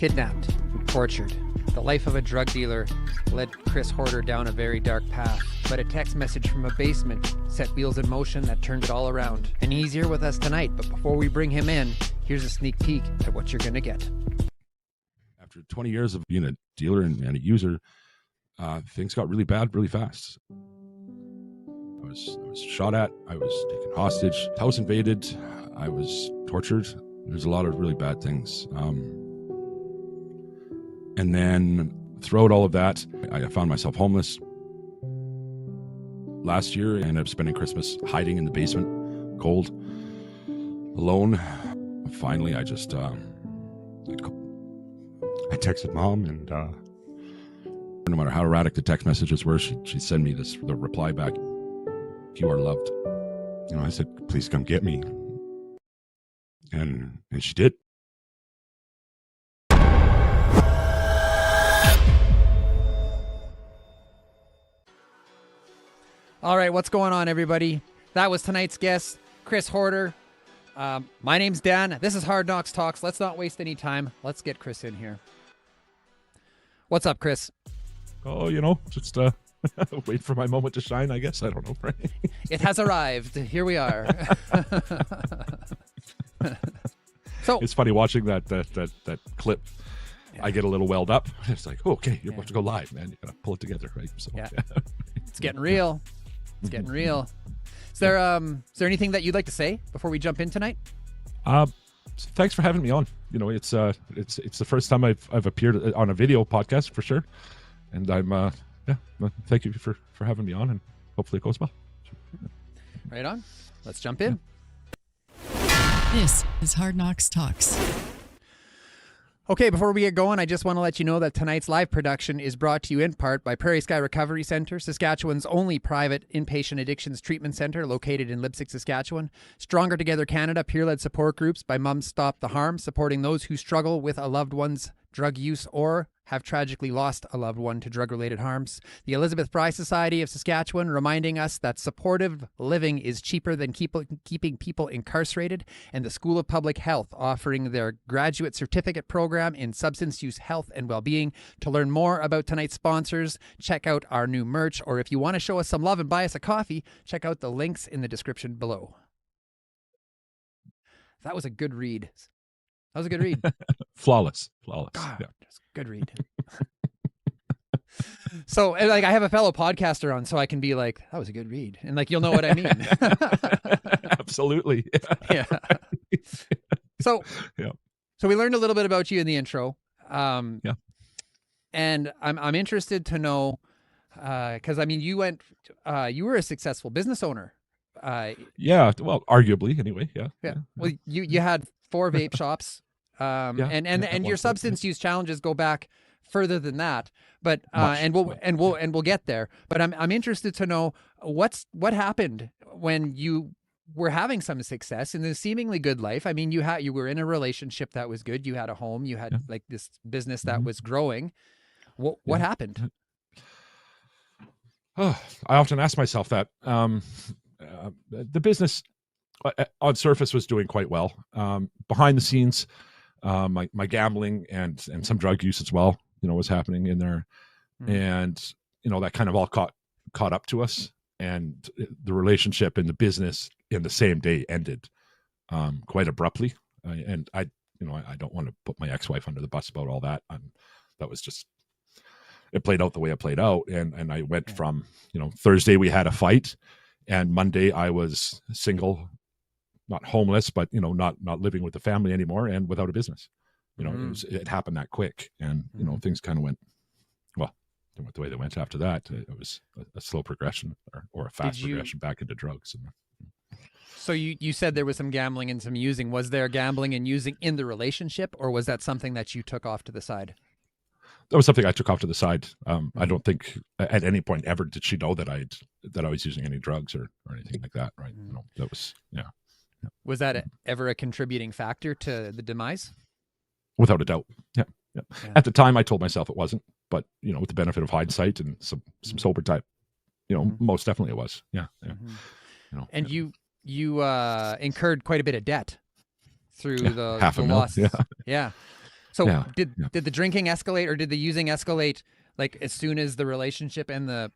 Kidnapped and tortured. The life of a drug dealer led Chris Horder down a very dark path, but a text message from a basement set wheels in motion that turned it all around. And he's here with us tonight, but before we bring him in, here's a sneak peek at what you're going to get. After 20 years of being a dealer and a user, things got really bad really fast. I was shot at, I was taken hostage, house invaded, I was tortured. There's a lot of really bad things. And then throughout all of that, I found myself homeless last year and ended up spending Christmas hiding in the basement, cold, alone. Finally, I just, I texted mom, and no matter how erratic the text messages were, she'd send me the reply back, "You are loved." You know, I said, "Please come get me." And she did. All right, what's going on, everybody? That was tonight's guest, Chris Horder. My name's Dan. This is Hard Knocks Talks. Let's not waste any time. Let's get Chris in here. What's up, Chris? Oh, just wait for my moment to shine, I guess. I don't know, right? It has arrived. Here we are. So it's funny watching that clip. Yeah. I get a little welled up. It's like, oh, okay, you're about to go live, man. You gotta pull it together, right? So yeah. It's getting real. It's getting real. Is there anything that you'd like to say before we jump in tonight? Thanks for having me on. It's the first time I've appeared on a video podcast for sure, and I'm thank you for having me on, and hopefully it goes well. Right on. Let's jump in. This is Hard Knocks Talks. Okay, before we get going, I just want to let you know that tonight's live production is brought to you in part by Prairie Sky Recovery Centre, Saskatchewan's only private inpatient addictions treatment centre located in Leipzig, Saskatchewan. Stronger Together Canada, peer-led support groups by Mums Stop the Harm, supporting those who struggle with a loved one's drug use or have tragically lost a loved one to drug-related harms. The Elizabeth Fry Society of Saskatchewan reminding us that supportive living is cheaper than keeping people incarcerated, and the School of Public Health offering their graduate certificate program in substance use health and well-being. To learn more about tonight's sponsors, check out our new merch, or if you want to show us some love and buy us a coffee, check out the links in the description below. That was a good read. That was a good read. Flawless. God, Yeah. Good read. So, I have a fellow podcaster on, so I can be like, that was a good read. And you'll know what I mean. Absolutely. Yeah. So we learned a little bit about you in the intro. Yeah. And I'm interested to know, because you were a successful business owner. Yeah. Well, arguably anyway. Yeah. Yeah. Well, you had 4 vape shops. And your substance use challenges go back further than that, but we'll get there. But I'm interested to know what happened when you were having some success in a seemingly good life. I mean, you were in a relationship that was good. You had a home. You had this business that was growing. What happened? Oh, I often ask myself that. The business on surface was doing quite well. Behind the scenes, my gambling and some drug use as well, was happening in there. And, that kind of all caught up to us, and the relationship and the business in the same day ended quite abruptly. And I don't want to put my ex-wife under the bus about all that. That was just, it played out the way it played out. And I went from, Thursday we had a fight, and Monday I was single, not homeless, but not living with the family anymore, and without a business. It happened that quick, and things kind of went the way they went after that. It was a slow progression or a fast progression back into drugs. So you said there was some gambling and some using. Was there gambling and using in the relationship, or was that something that you took off to the side? That was something I took off to the side. I don't think at any point ever did she know that I was using any drugs or anything like that. Right? That was Was that ever a contributing factor to the demise? Without a doubt. Yeah. At the time, I told myself it wasn't, but with the benefit of hindsight and some sober type, most definitely it was. Yeah. And you incurred quite a bit of debt through the $500,000. losses. Yeah. So Yeah. did Yeah. did the drinking escalate, or did the using escalate like as soon as the relationship and the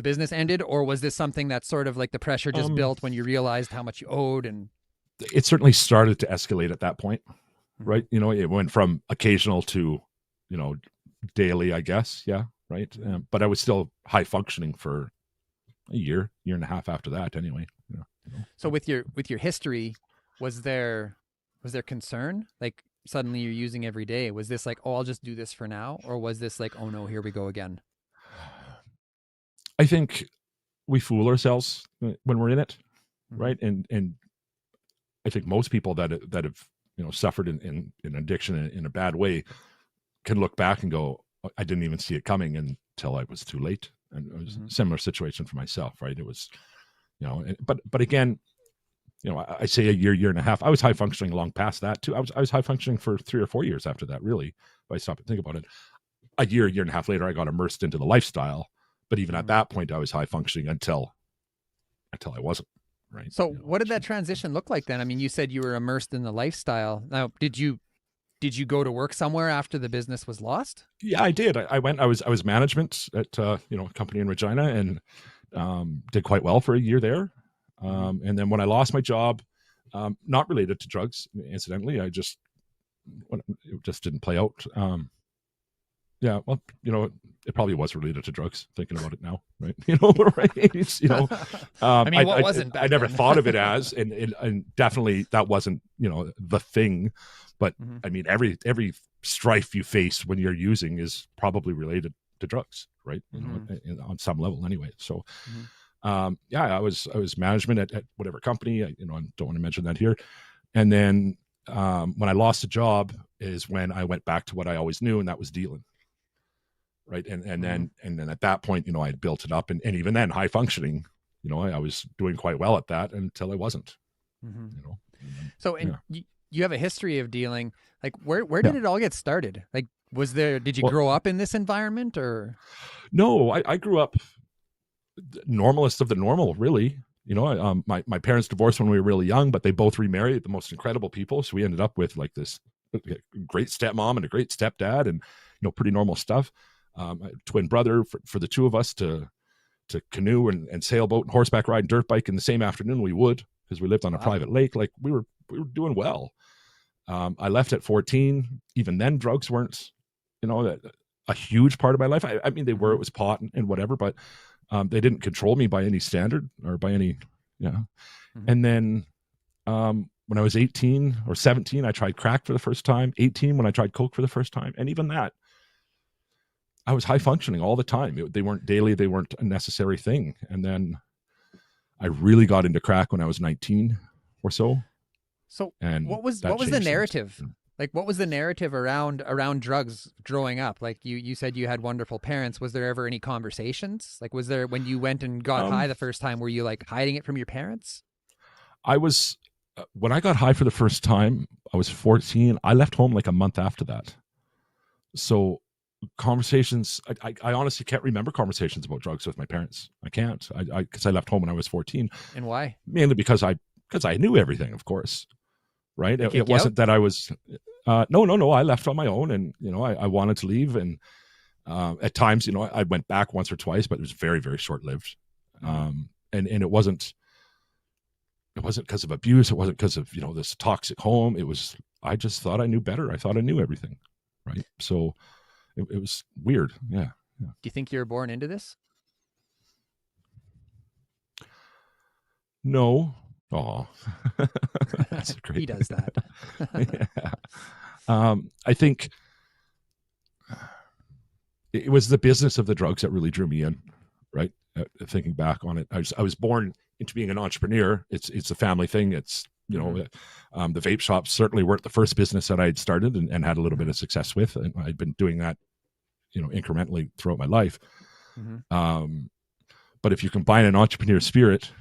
business ended, or was this something that sort of like the pressure just Um, built when you realized how much you owed and it certainly started to escalate at that point, Mhm. right? It went from occasional to, you know, daily, I guess. Yeah. Right. But I was still high functioning for a year and a half after that anyway. Yeah. So with your history, was there concern? Like suddenly you're using every day. Was this like, oh, I'll just do this for now? Or was this like, oh no, here we go again? I think we fool ourselves when we're in it, Mhm. right? And I think most people that have suffered in addiction in a bad way can look back and go, I didn't even see it coming until I was too late. And it was Mhm. a similar situation for myself, right? It was, but again, I say a year and a half. I was high functioning long past that too. I was high functioning for 3 or 4 years after that. Really, if I stop and think about it, a year and a half later, I got immersed into the lifestyle. But even at Mhm. that point, I was high functioning until I wasn't. Right. So what did that transition look like then? I mean, you said you were immersed in the lifestyle. Now, did you go to work somewhere after the business was lost? Yeah, I did. I went. I was management at a company in Regina, and did quite well for a year there. Mhm. And then when I lost my job, not related to drugs, incidentally, it just didn't play out. Yeah, well, it probably was related to drugs. Thinking about it now, right? Right? I mean, what wasn't I back never then? thought of it as, and definitely that wasn't the thing. But Mhm. I mean, every strife you face when you're using is probably related to drugs, right? Mhm. On some level, anyway. So, Mhm. yeah, I was management at whatever company. I don't want to mention that here. And then when I lost a job is when I went back to what I always knew, and that was dealing. Right. Mhm. And then at that point, I had built it up, and even then high functioning, I was doing quite well at that until I wasn't, Mhm. and then, So, and yeah. you have a history of dealing. Like, where Yeah. did it all get started? Like, did you Well, grow up in this environment or? no, I grew up normalist of the normal, really. My parents divorced when we were really young, but they both remarried, the most incredible people. So we ended up with like this great stepmom and a great stepdad, and pretty normal stuff. A twin brother for the two of us to canoe and sailboat and horseback ride and dirt bike in the same afternoon. We would, because we lived on a Wow. private lake. Like we were doing well. I left at 14. Even then, drugs weren't, a huge part of my life. I mean, they were. Mhm. It was pot and whatever, but they didn't control me by any standard or by any, yeah. Mhm. And then when I was 18 or 17, I tried crack for the first time. 18 when I tried coke for the first time, and even that, I was high functioning all the time. They weren't daily. They weren't a necessary thing. And then I really got into crack when I was 19 or so, So, and what that was the changed things. narrative? Like, what was the narrative around drugs growing up? Like, you said you had wonderful parents. Was there ever any conversations? Like, was there when you went and got high Um, the first time? Were you like hiding it from your parents? I was when I got high for the first time, I was 14. I left home like a month after that. So conversations, I honestly can't remember conversations about drugs with my parents. I can't. I because I left home when I was 14, And why? mainly because I knew everything, of course. Right. They It kick you out? wasn't that I was. No. I left on my own, and I wanted to leave, and at times, I went back once or twice, but it was very, very short lived. Mhm. And it wasn't because of abuse. It wasn't because of this toxic home. It was I just thought I knew better. I thought I knew everything, right? So it was weird. Yeah, yeah. Do you think you were born into this? No. Oh, that's a He great. does that. Yeah. I think it was the business of the drugs that really drew me in. Right, thinking back on it, I was born into being an entrepreneur. It's a family thing. It's Mhm. the vape shops certainly weren't the first business that I'd started and had a little bit Mhm. of success with, and I'd been doing that incrementally throughout my life. Mhm. Um, but if you combine an entrepreneur spirit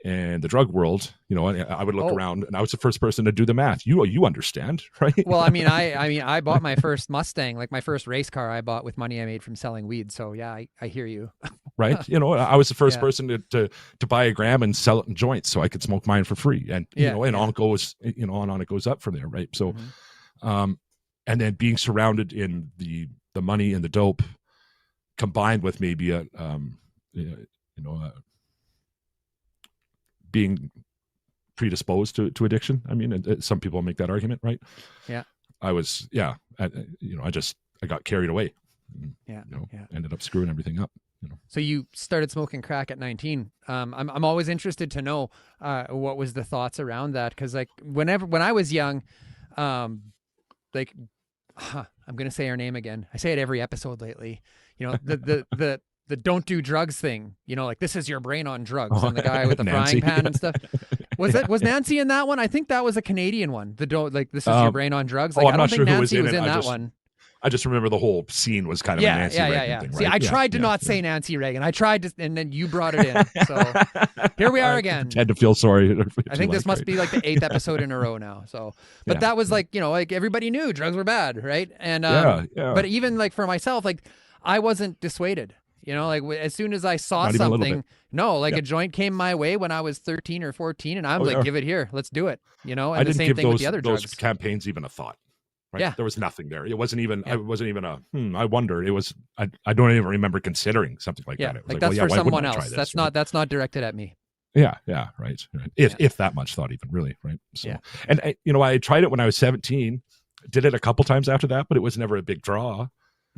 and the drug world, I would look Oh, around, and I was the first person to do the math. You understand, right? well, I mean, I bought my first Mustang, like my first race car I bought with money I made from selling weed. So yeah, I hear you. Right? I was the first Yeah. person to buy a gram and sell it in joints so I could smoke mine for free. And Yeah. and Yeah. on it goes, on it goes up from there, right? So Mhm. um and then being surrounded in the money and the dope, combined with maybe being predisposed to addiction. I mean, some people make that argument, right? Yeah. I was, I got carried away. Yeah. Ended up screwing everything up. So you started smoking crack at 19. I'm always interested to know what was the thoughts around that, because like when I was young, I'm gonna say her name again. I say it every episode lately. The don't do drugs thing. Like, this is your brain on drugs, and the guy with the frying pan and stuff. Was Nancy in that one? I think that was a Canadian one. This is your brain on drugs. Like, I don't think Nancy was in that one. I just remember the whole scene was kind of a Nancy Reagan thing, right? See, I tried to not say Nancy Reagan. I tried to, and then you brought it in. So here we are again. Pretend to feel sorry. I think this must be like the 8th episode in a row now. So, but that was like, like everybody knew drugs were bad, right? And but even like for myself, like I wasn't dissuaded. Like as soon as I saw something, a joint came my way when I was 13 or 14, and I was like, give it here, let's do it. And I didn't the same give thing with the other drugs. Those campaigns even a thought. Right? Yeah. There was nothing there. It wasn't even, I wonder. It was, I don't even remember considering something like that. It was like that's for someone else. That's not directed at me. Yeah. Right. If that much thought even, really. Right. So, and I tried it when I was 17, did it a couple times after that, but it was never a big draw.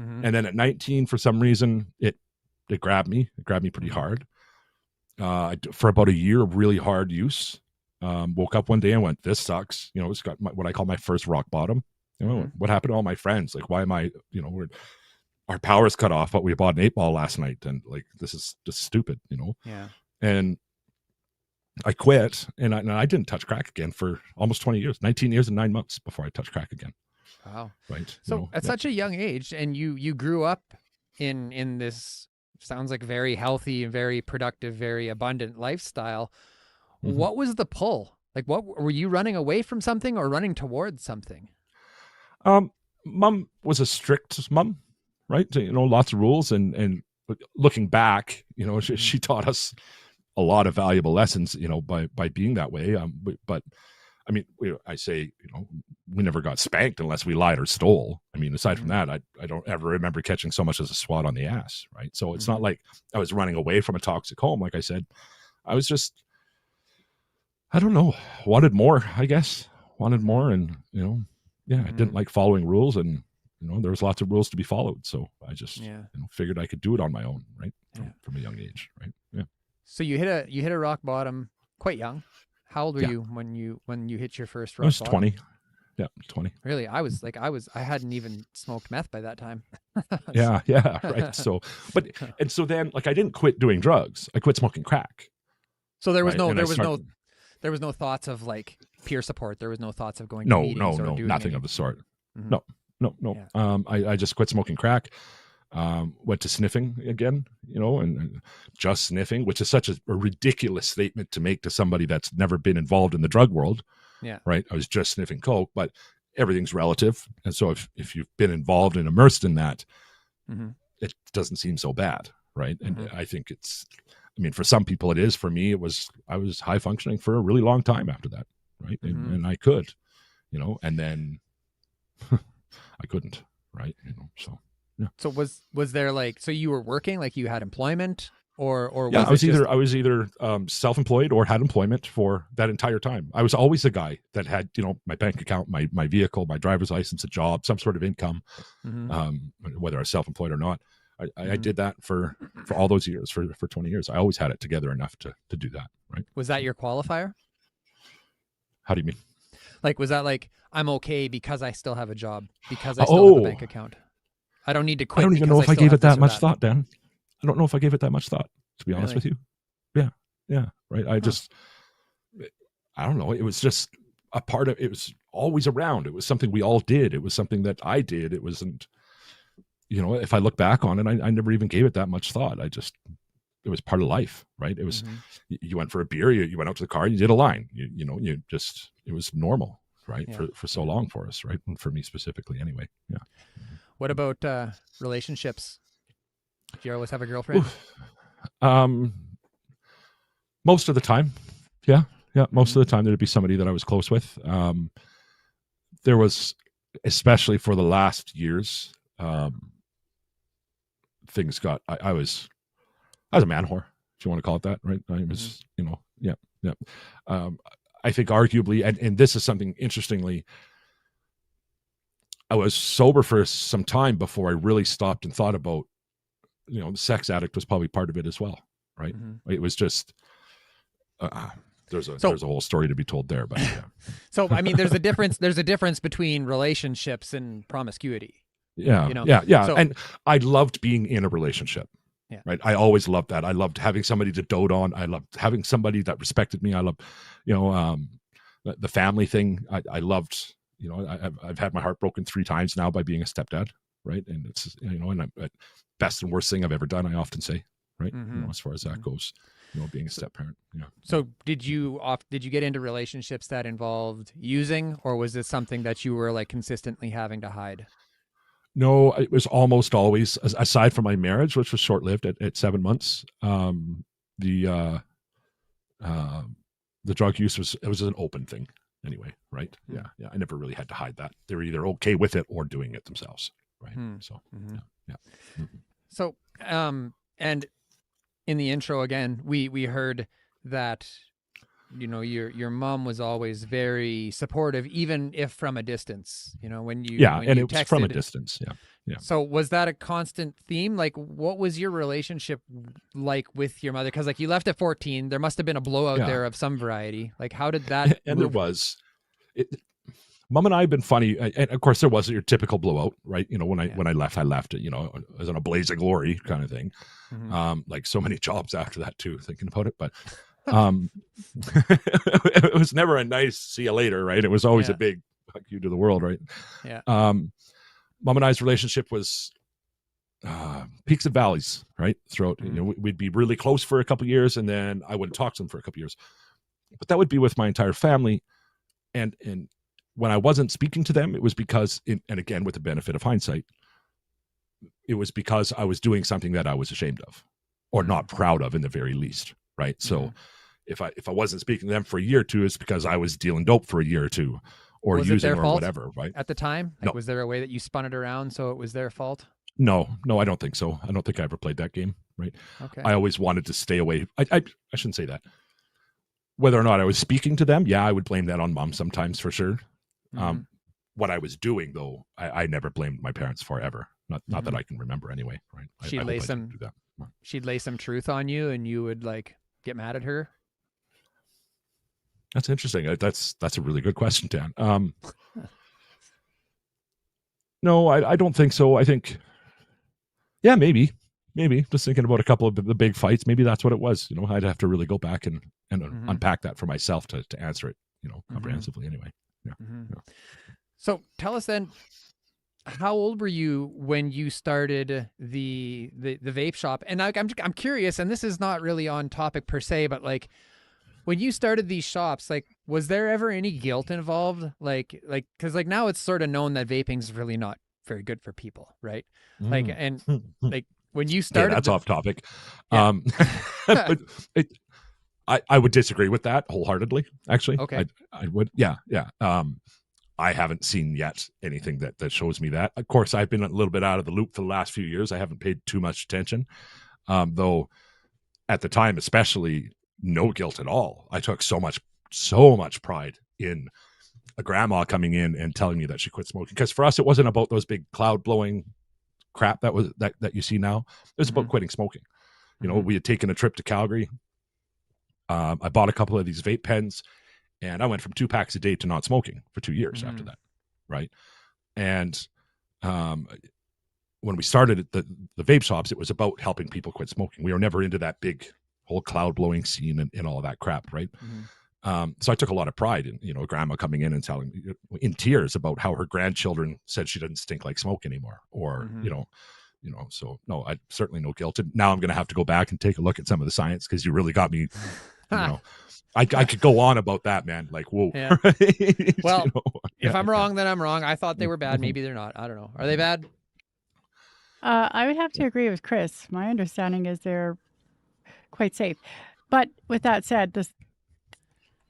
Mm-hmm. And then at 19, for some reason, it grabbed me. It grabbed me pretty hard. For about a year of really hard use. Woke up one day and went, this sucks. It's got what I call my first rock bottom. What happened to all my friends? Like, why am I, our power's cut off, but we bought an 8-ball last night, and like, this is just stupid, Yeah. And I quit, and I didn't touch crack again for almost 20 years, 19 years and 9 months before I touched crack again. Wow. Right. So at such a young age, and you grew up in this, sounds like very healthy and very productive, very abundant lifestyle. Mm-hmm. What was the pull? Like, what were you running away from something or running towards something? Mom was a strict mom, right? Lots of rules, and looking back, she taught us a lot of valuable lessons, by being that way. But I mean, I say, we never got spanked unless we lied or stole. I mean, aside from that, I don't ever remember catching so much as a swat on the ass, right? So it's not like I was running away from a toxic home. Like I said, I was just, I don't know, wanted more, I guess. Wanted more, and I didn't like following rules, and there was lots of rules to be followed. So I just figured I could do it on my own, right? From a young age, right? Yeah. So you hit a rock bottom quite young. How old were you when you hit your first rock bottom? I was 20. Yeah, 20. Really? I hadn't even smoked meth by that time. Yeah, right. So, so then, like, I didn't quit doing drugs. I quit smoking crack. So there was no thoughts of like peer support. There was no thoughts of going to meetings or doing nothing of the sort. Mm-hmm. No. Yeah. I just quit smoking crack. Went to sniffing again, and just sniffing, which is such a ridiculous statement to make to somebody that's never been involved in the drug world. Yeah. Right. I was just sniffing coke, but everything's relative. And so if you've been involved and immersed in that, it doesn't seem so bad. Right. And I think for some people it is. For me, I was high functioning for a really long time after that. Right. And I could, and then I couldn't. Right. So. Yeah. So was there so you were working, like you had employment, or I was either self-employed or had employment for that entire time. I was always the guy that had my bank account, my vehicle, my driver's license, a job, some sort of income, whether I was self-employed or not. I did that for all those years, for 20 years. I always had it together enough to do that. Right. Was that your qualifier? How do you mean? Like, was that like, I'm okay because I still have a job, because I still have a bank account? I don't need to quit. I don't even know if I gave it that much thought, Dan. I don't know if I gave it that much thought, to be honest with you. Yeah. Right. I don't know. It was just a part of, it was always around. It was something we all did. It was something that I did. It wasn't, if I look back on it, I never even gave it that much thought. It was part of life, right? It was, you went for a beer, you went out to the car, you did a line, it was normal, right? Yeah. For so long for us, right? And for me specifically anyway. Yeah. What about relationships? Do you always have a girlfriend? Most of the time. Yeah. Most of the time there'd be somebody that I was close with. There was especially for the last years, things got. I was a man whore, if you want to call it that, right? I was, yeah, yeah. I think arguably, and this is something interestingly, I was sober for some time before I really stopped and thought about, the sex addict was probably part of it as well, right? It was just, there's a whole story to be told there, but yeah. So, I mean, there's a difference between relationships and promiscuity. Yeah, yeah. So, and I loved being in a relationship. Yeah. Right. I always loved that. I loved having somebody to dote on. I loved having somebody that respected me. I loved, the family thing. I loved, I've had my heart broken 3 times now by being a stepdad. Right. And it's, and best and worst thing I've ever done, I often say, right. As far as that goes, being a step parent. Yeah. So did you get into relationships that involved using, or was this something that you were like consistently having to hide? No, it was almost always, aside from my marriage, which was short-lived at 7 months. The drug use was an open thing anyway, right? Yeah. I never really had to hide that. They were either okay with it or doing it themselves, right? So, yeah. So, and in the intro again, we heard that your mom was always very supportive, even if from a distance. When you it was from a distance. Yeah. So was that a constant theme? Like, what was your relationship like with your mother? Because like you left at 14, there must have been a blowout there of some variety. Like, how did that? And there was. Mom and I have been funny, and of course there wasn't your typical blowout, right? When I left, I left it, as in a blaze of glory kind of thing. Like so many jobs after that too, thinking about it, but. It was never a nice see you later, right? It was always a big fuck you to the world, right? Yeah. Mom and I's relationship was peaks and valleys, right? Throughout, we'd be really close for a couple of years, and then I wouldn't talk to them for a couple of years. But that would be with my entire family, and when I wasn't speaking to them, it was because, and again with the benefit of hindsight, it was because I was doing something that I was ashamed of, or not proud of, in the very least. Right. So if I wasn't speaking to them for a year or two, it's because I was dealing dope for a year or two, or was using it their or fault whatever. Right. At the time? Like, no. Was there a way that you spun it around so it was their fault? No, I don't think so. I don't think I ever played that game. Right. Okay. I always wanted to stay away. I shouldn't say that. Whether or not I was speaking to them, I would blame that on mom sometimes for sure. What I was doing, though, I never blamed my parents for ever. Not that I can remember anyway. Right. She'd lay some truth on you, and you would like get mad at her. That's interesting. That's a really good question, Dan. No, I don't think so. I think, maybe just thinking about a couple of the big fights. Maybe that's what it was. I'd have to really go back and unpack that for myself to answer it, comprehensively anyway. Yeah. So tell us then, how old were you when you started the vape shop? And I'm curious, and this is not really on topic per se, but like when you started these shops, like was there ever any guilt involved? Like because like now it's sort of known that vaping's really not very good for people, right? Like, and like when you started, that's off topic. Yeah. But I would disagree with that wholeheartedly. Actually, okay, I would. Yeah. I haven't seen yet anything that shows me that. Of course, I've been a little bit out of the loop for the last few years. I haven't paid too much attention, though. At the time, especially, no guilt at all. I took so much pride in a grandma coming in and telling me that she quit smoking. Because for us, it wasn't about those big cloud blowing crap that you see now. It was about quitting smoking. We had taken a trip to Calgary. I bought a couple of these vape pens. And I went from 2 packs a day to not smoking for 2 years after that, right? And when we started the vape shops, it was about helping people quit smoking. We were never into that big whole cloud blowing scene and all of that crap, right? So I took a lot of pride in, grandma coming in and telling me in tears about how her grandchildren said she doesn't stink like smoke anymore, or so no, I certainly no guilt. And now I'm going to have to go back and take a look at some of the science, because you really got me, I could go on about that, man. Like, whoa. Yeah. Well, if I'm wrong, then I'm wrong. I thought they were bad. Maybe they're not. I don't know. Are they bad? I would have to agree with Chris. My understanding is they're quite safe. But with that said,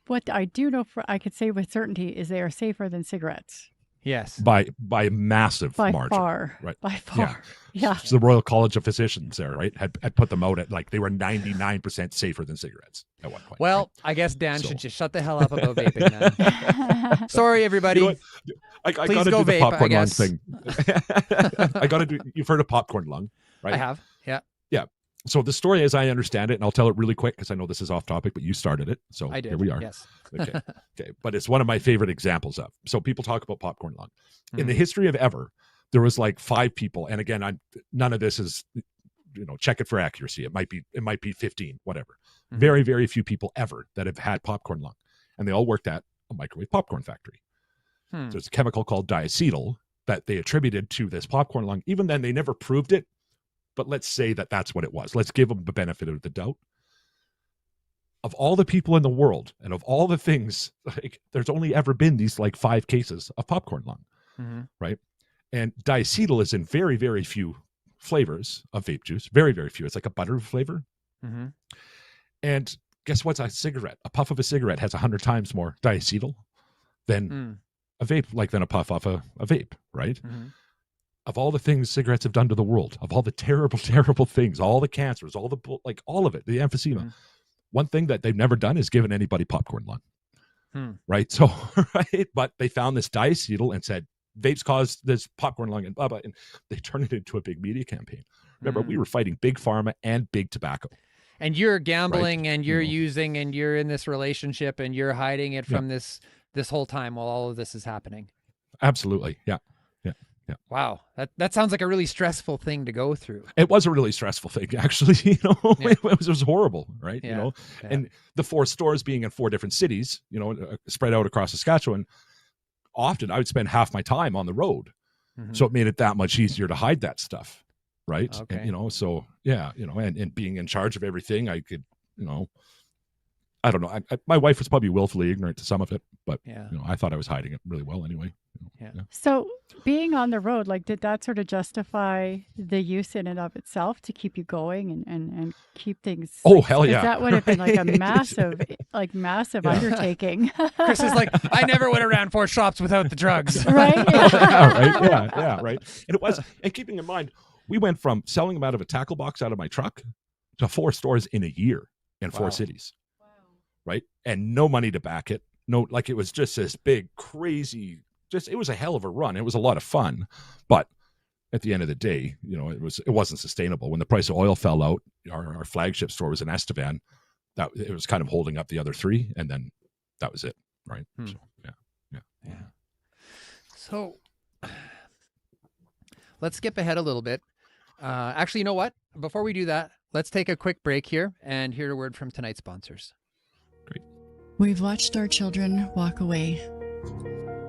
what I do know I could say with certainty is they are safer than cigarettes. Yes. by a massive By margin. far. Right. By far. Yeah. So the Royal College of Physicians there, right, had put them out at like they were 99% safer than cigarettes at one point. Well, right? I guess Dan So- should just shut the hell up about vaping then. Sorry, everybody. You know what? I Please got to go do the vape, I popcorn lung guess. thing. I got to do. You've heard of popcorn lung, right? I have. Yeah, So the story, as I understand it, and I'll tell it really quick because I know this is off topic, but you started it, so I did. here we are. Yes. Okay. But it's one of my favorite examples of. So people talk about popcorn lung. In the Mhm. history of ever, there was like 5 people, and again, none of this is, check it for accuracy. It might be 15, whatever. Mhm. Very, very few people ever that have had popcorn lung, and they all worked at a microwave popcorn factory. Hmm. There's a chemical called diacetyl that they attributed to this popcorn lung. Even then, they never proved it, but let's say that that's what it was. Let's give them the benefit of the doubt. Of all the people in the world and of all the things, like, there's only ever been these like 5 cases of popcorn lung, Mhm. right? And diacetyl is in very, very few flavors of vape juice. Very, very few. It's like a butter flavor. Mhm. And guess what's a cigarette? A puff of a cigarette has 100 times more diacetyl than Mm. a vape, than a puff off a vape, right? Mhm. Of all the things cigarettes have done to the world, of all the terrible, terrible things, all the cancers, all of it, the emphysema. Mhm. One thing that they've never done is given anybody popcorn lung, Hmm. right? So, right, but they found this diacetyl and said vapes cause this popcorn lung and blah blah, and they turned it into a big media campaign. Remember, we were fighting big pharma and big tobacco. And you're gambling, and you're You know. using, and you're in this relationship, and you're hiding it from this whole time while all of this is happening. Absolutely, yeah. Wow, that sounds like a really stressful thing to go through. It was a really stressful thing, actually. Yeah. It was horrible, right? Yeah. Yeah. And the 4 stores being in 4 different cities, spread out across Saskatchewan. Often, I would spend half my time on the road, Mhm. so it made it that much easier to hide that stuff, right? Okay. And, so yeah, and being in charge of everything, I could, I don't know. My wife was probably willfully ignorant to some of it, but Yeah. I thought I was hiding it really well anyway. Yeah. So being on the road, like, did that sort of justify the use in and of itself to keep you going and keep things? Oh, like, hell 'cause yeah. that would have been like a Right? massive Yeah. undertaking. Chris is like, I never went around 4 shops without the drugs. Right? Yeah, right. And it was, and keeping in mind, we went from selling them out of a tackle box out of my truck to 4 stores in a year in 4 Wow. cities, right? And no money to back it. No, like, it was just this big, crazy, it was a hell of a run. It was a lot of fun, but at the end of the day, it wasn't sustainable. When the price of oil fell out, our flagship store was in Estevan. That it was kind of holding up the other 3, and then that was it, right? So, Yeah. So let's skip ahead a little bit. Actually, you know what? Before we do that, let's take a quick break here and hear a word from tonight's sponsors. We've watched our children walk away.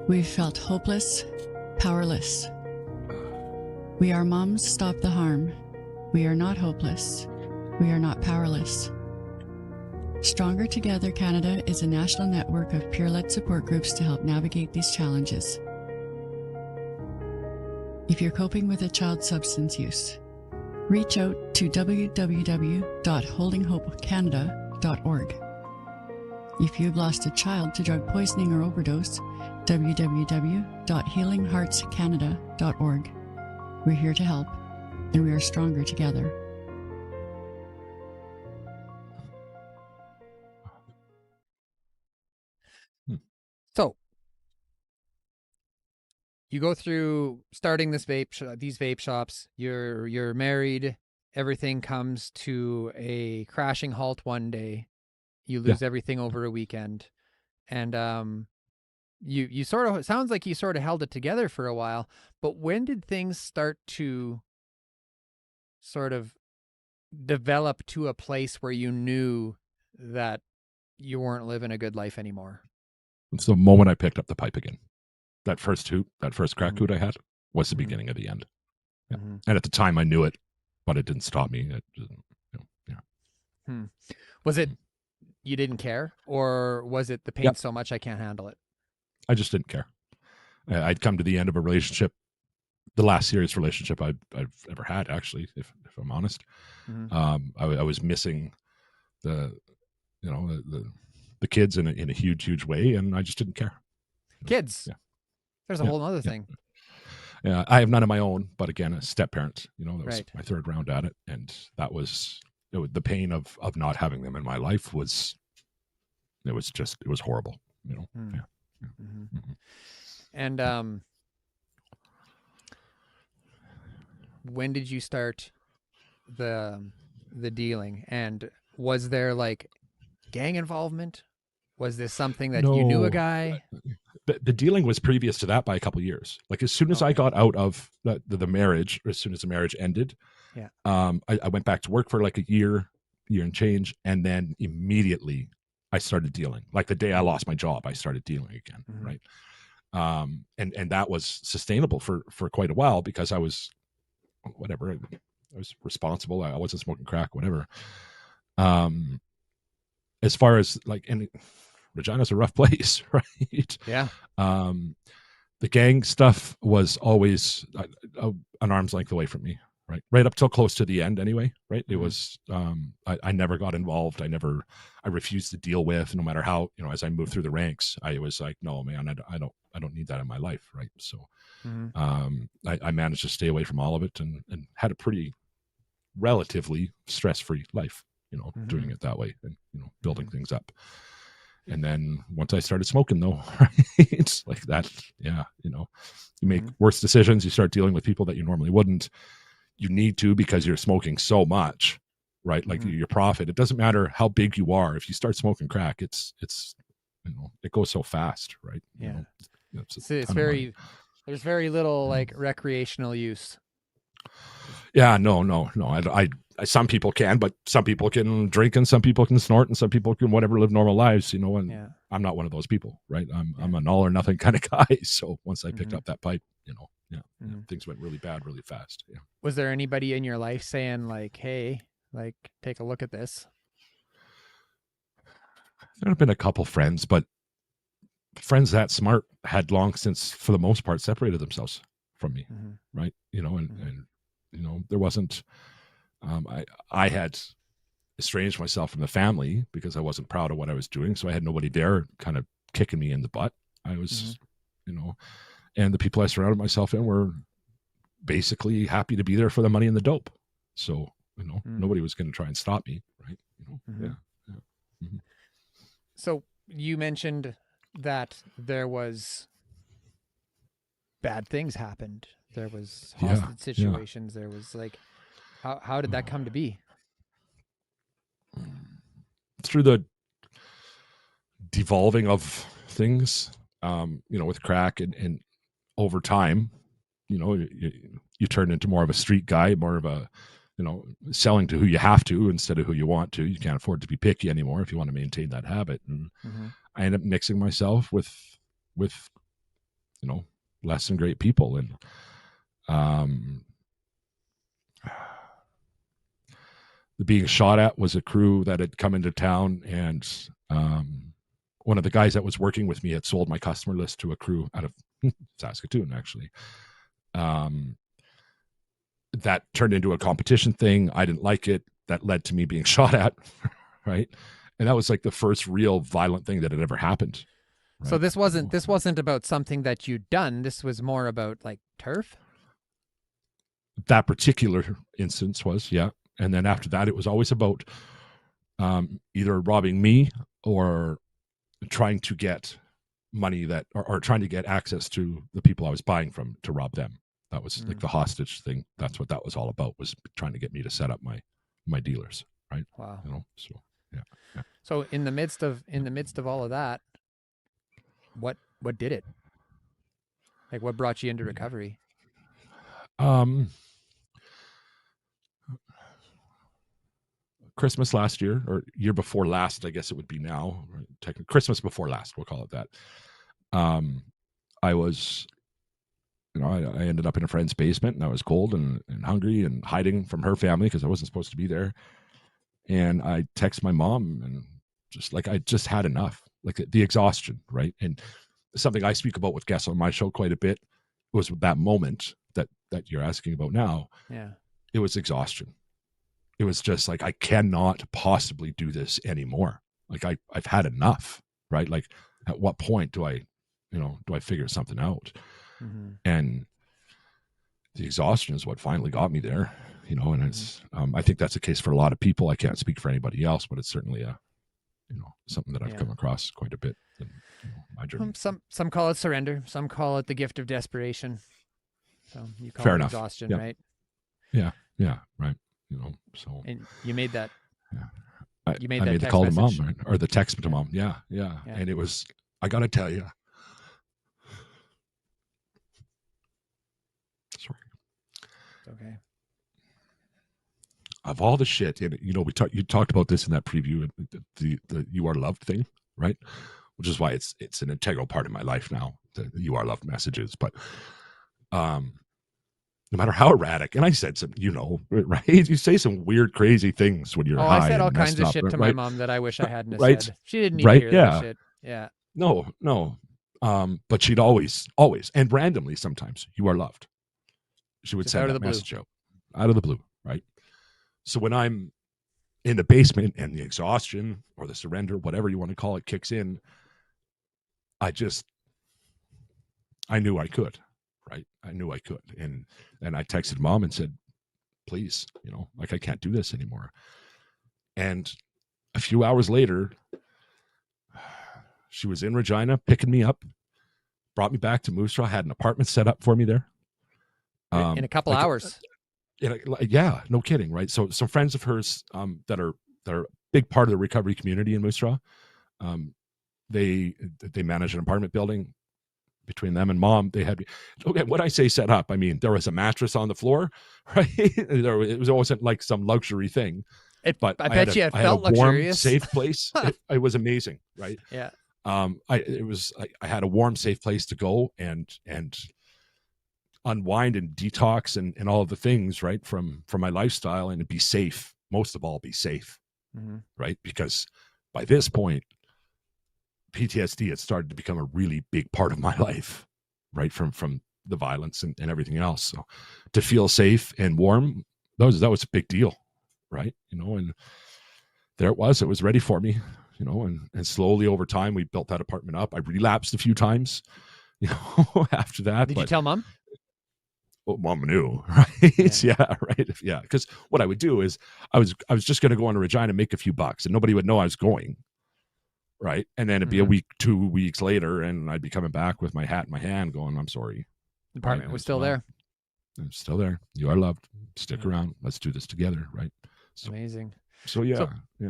We've felt hopeless, powerless. We are moms, stop the harm. We are not hopeless. We are not powerless. Stronger Together Canada is a national network of peer-led support groups to help navigate these challenges. If you're coping with a child's substance use, reach out to www.holdinghopecanada.org. If you've lost a child to drug poisoning or overdose, www.healingheartscanada.org. We're here to help, and we are stronger together. So you go through starting these vape shops. You're married. Everything comes to a crashing halt one day. You lose everything over a weekend, and you sort of, it sounds like you sort of held it together for a while. But when did things start to sort of develop to a place where you knew that you weren't living a good life anymore? It's the moment I picked up the pipe again. That first crack Mhm. hoot I had was the Mhm. beginning of the end. Yeah. Mhm. And at the time I knew it, but it didn't stop me. It didn't, Was it you didn't care, or was it the pain so much I can't handle it? I just didn't care. I'd come to the end of a relationship, the last serious relationship I've ever had, actually, if I'm honest. Mhm. I was missing the kids in a huge way, and I just didn't care. Kids. Yeah. There's a Yeah, whole other yeah. thing. Yeah, I have none of my own, but again, a step parent. That was Right. my third round at it, and that was the pain of not having them in my life was horrible. Mm. Yeah. Mm-hmm. Mhm. And when did you start the dealing? And was there like gang involvement? Was this something that you knew a No, guy? the dealing was previous to that by a couple of years. Like as soon as I Okay. got out of the marriage, or as soon as the marriage ended, Yeah. I went back to work for like a year and change, and then immediately I started dealing. Like the day I lost my job, I started dealing again, Mhm. right? And that was sustainable for quite a while because I was whatever, I was responsible. I wasn't smoking crack, whatever. As far as like, and Regina's a rough place, right? Yeah. The gang stuff was always an arm's length away from me, right up till close to the end anyway, right? It Mhm. was I never got involved. I refused to deal with, no matter how, as I moved through the ranks, I was like, no man, I don't need that in my life, right? So Mhm. I managed to stay away from all of it, and had a pretty relatively stress-free life, doing Mhm. it that way, and building Mhm. things up. And then once I started smoking, though, right, it's like that. Yeah, you make Mhm. worse decisions. You start dealing with people that you normally wouldn't. You need to, because you're smoking so much, right? Like Mhm. your profit. It doesn't matter how big you are. If you start smoking crack, it's it goes so fast, right? Yeah. It's a It's ton of money. very, there's very little like recreational use. Yeah, no. Some people can, but some people can drink, and some people can snort, and some people can whatever, live normal lives, and Yeah. I'm not one of those people, right? I'm Yeah. an all or nothing kind of guy. So once I picked Mhm. up that pipe, Mhm. things went really bad, really fast. Yeah. Was there anybody in your life saying like, "Hey, like, take a look at this"? There have been a couple friends, but friends that smart had long since, for the most part, separated themselves from me, Mhm. right? And Mhm. there wasn't. I had estranged myself from the family because I wasn't proud of what I was doing, so I had nobody there kind of kicking me in the butt. I was, and the people I surrounded myself in were basically happy to be there for the money and the dope. So Mm. nobody was going to try and stop me, right? Mhm. Yeah. Mhm. So you mentioned that there was bad things happened. There was Yeah, hostage situations. There was like, how did that come to be? through the devolving of things, with crack, and over time, you turn into more of a street guy, more of a, selling to who you have to instead of who you want to. You can't afford to be picky anymore if you want to maintain that habit. And Mm-hmm. I end up mixing myself with, less than great people. And, the being shot at was a crew that had come into town, and one of the guys that was working with me had sold my customer list to a crew out of Saskatchewan, actually. That turned into a competition thing. I didn't like it. That led to me being shot at, right? And that was like the first real violent thing that had ever happened. Right? So this wasn't about something that you'd done. This was more about like turf. That particular instance was, yeah. And then after that, it was always about either robbing me or trying to get money that, or trying to get access to the people I was buying from to rob them. That was like the hostage thing. That's what that was all about, was trying to get me to set up my dealers, right? Wow. So yeah. So in the midst of all of that, what did it? Like, what brought you into recovery? Christmas last year, or year before last, I guess it would be now. Technically, Christmas before last, we'll call it that. I was, I ended up in a friend's basement, and I was cold and hungry and hiding from her family because I wasn't supposed to be there. And I text my mom, and just like, I just had enough, like the exhaustion, right? And something I speak about with guests on my show quite a bit was that moment that you're asking about now. Yeah. It was exhaustion. It was just like, I cannot possibly do this anymore. Like I've had enough, right? Like, at what point do I, do I figure something out? Mm-hmm. And the exhaustion is what finally got me there, and it's, I think that's the case for a lot of people. I can't speak for anybody else, but it's certainly something that I've come across quite a bit in my journey. Some call it surrender. Some call it the gift of desperation. So you call Fair it enough. exhaustion, Yeah. right? Yeah. Right. So. And you made that. Yeah. You made I that made the text call message. to mom, or the text to mom. Yeah. And it was, I got to tell you, sorry. Okay. Of all the shit, and you talked about this in that preview, the "You Are Loved" thing, right? Which is why it's an integral part of my life now. The "You Are Loved" messages, but no matter how erratic, and I said some, right? You say some weird, crazy things when you're high. I said all and kinds of messed shit up, to right? my mom that I wish I hadn't have Right. said. She didn't need Right. to hear that shit. Yeah. No. But she'd always, and randomly sometimes, "You are loved." She would Just send out of that the blue. message out of the blue, right? So when I'm in the basement and the exhaustion or the surrender, whatever you want to call it, kicks in, I knew I could, right? I knew I could. And I texted mom and said, please, I can't do this anymore. And a few hours later, she was in Regina picking me up, brought me back to Moose Jaw, had an apartment set up for me there. In a couple hours. Yeah, no kidding, right? So some friends of hers that are a big part of the recovery community in Moose Jaw, they manage an apartment building. Between them and mom, they had, when I say set up, I mean there was a mattress on the floor, right? It wasn't like some luxury thing, but I bet you it felt had a warm, luxurious. safe place. It was amazing, right? Yeah. I had a warm, safe place to go and unwind and detox and all of the things, right, from my lifestyle, and be safe. Most of all, be safe, right? Because by this point, PTSD had started to become a really big part of my life, right, from the violence and everything else. So to feel safe and warm, that was a big deal, right? And there it was ready for me, and slowly over time we built that apartment up. I relapsed a few times, after that. Did you tell mom? Well, mom knew, right? Yeah, right. Yeah, because what I would do is I was just going to go on to Regina and make a few bucks, and nobody would know I was going, right? And then it'd be a week, 2 weeks later, and I'd be coming back with my hat in my hand, going, "I'm sorry." The apartment was still there. I'm still there. You are loved. Stick around. Let's do this together, right? So, amazing. So yeah.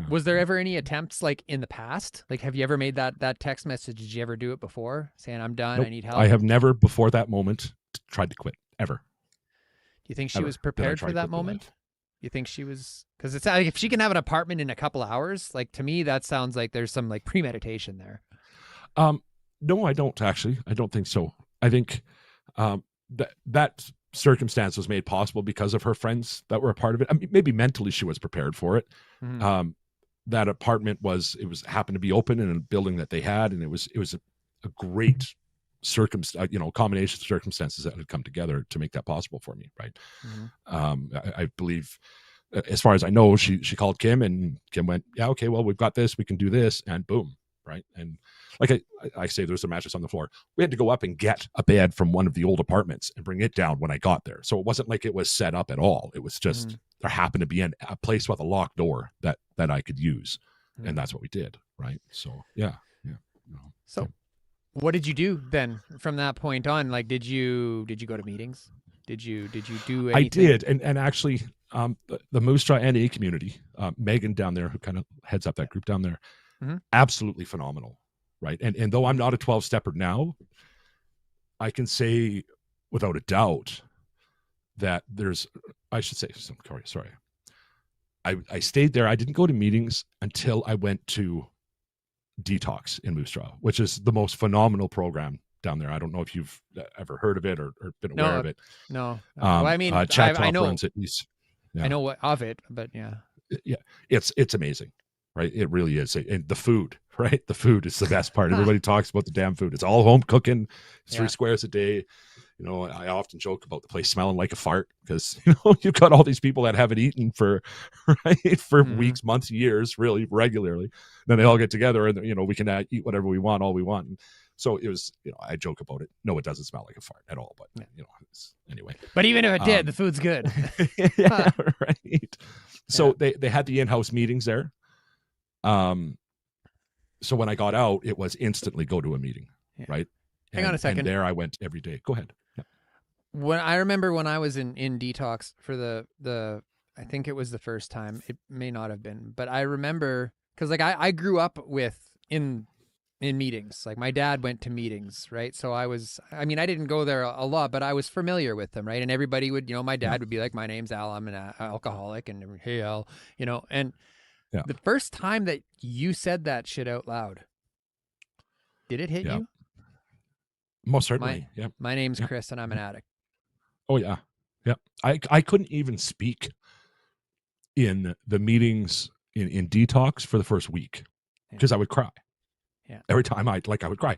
Was there ever any attempts like in the past? Like, have you ever made that text message? Did you ever do it before, saying I'm done, Nope. I need help? I have never before that moment tried to quit, ever. Do you think she was prepared for that moment? You think she was, because it's like if she can have an apartment in a couple hours, like to me that sounds like there's some like premeditation there. No, I don't actually. I don't think so. I think that circumstance was made possible because of her friends that were a part of it. I mean, maybe mentally she was prepared for it. That apartment happened to be open in a building that they had, and it was a great combination of circumstances that had come together to make that possible for me, right? I believe, as far as I know, she called Kim, and Kim went, yeah, okay, well, we've got this, we can do this, and boom, right? And like I say, there's a mattress on the floor. We had to go up and get a bed from one of the old apartments and bring it down when I got there. So it wasn't like it was set up at all. It was just there happened to be a place with a locked door that I could use, and that's what we did, right? So yeah. So what did you do then from that point on? Like, did you go to meetings? Did you do anything? I did, and actually, the Moose Jaw NA community, Megan down there, who kind of heads up that group down there, absolutely phenomenal, right? And though I'm not a 12-stepper now, I can say without a doubt that I stayed there. I didn't go to meetings until I went to Detox in Moose Jaw, which is the most phenomenal program down there. I don't know if you've ever heard of it or been aware of it. No. Well, I mean, I know runs it. I know of it, but yeah, it's amazing, right? It really is. And the food, right? The food is the best part. Everybody talks about the damn food. It's all home cooking. 3 squares a day. I often joke about the place smelling like a fart because you've got all these people that haven't eaten for weeks, months, years, really regularly. Then they all get together and we can eat whatever we want, all we want. So it was, I joke about it. No, it doesn't smell like a fart at all. But anyway. But even if it did, the food's good. Yeah, right. So they had the in-house meetings there. So when I got out, it was instantly go to a meeting, right? Hang on a second. And there I went every day. Go ahead. Yeah. When I remember when I was in detox for the I think it was the first time. It may not have been, but I remember because like I grew up in meetings. Like my dad went to meetings, right? So I didn't go there a lot, but I was familiar with them, right? And everybody would, my dad would be like, "My name's Al. I'm an alcoholic," and "Hey Al," and the first time that you said that shit out loud, did it hit you? Most certainly. My name's Chris and I'm an addict. Oh yeah. Yeah. I couldn't even speak in the meetings in detox for the first week because I would cry. Yeah. Every time I would cry.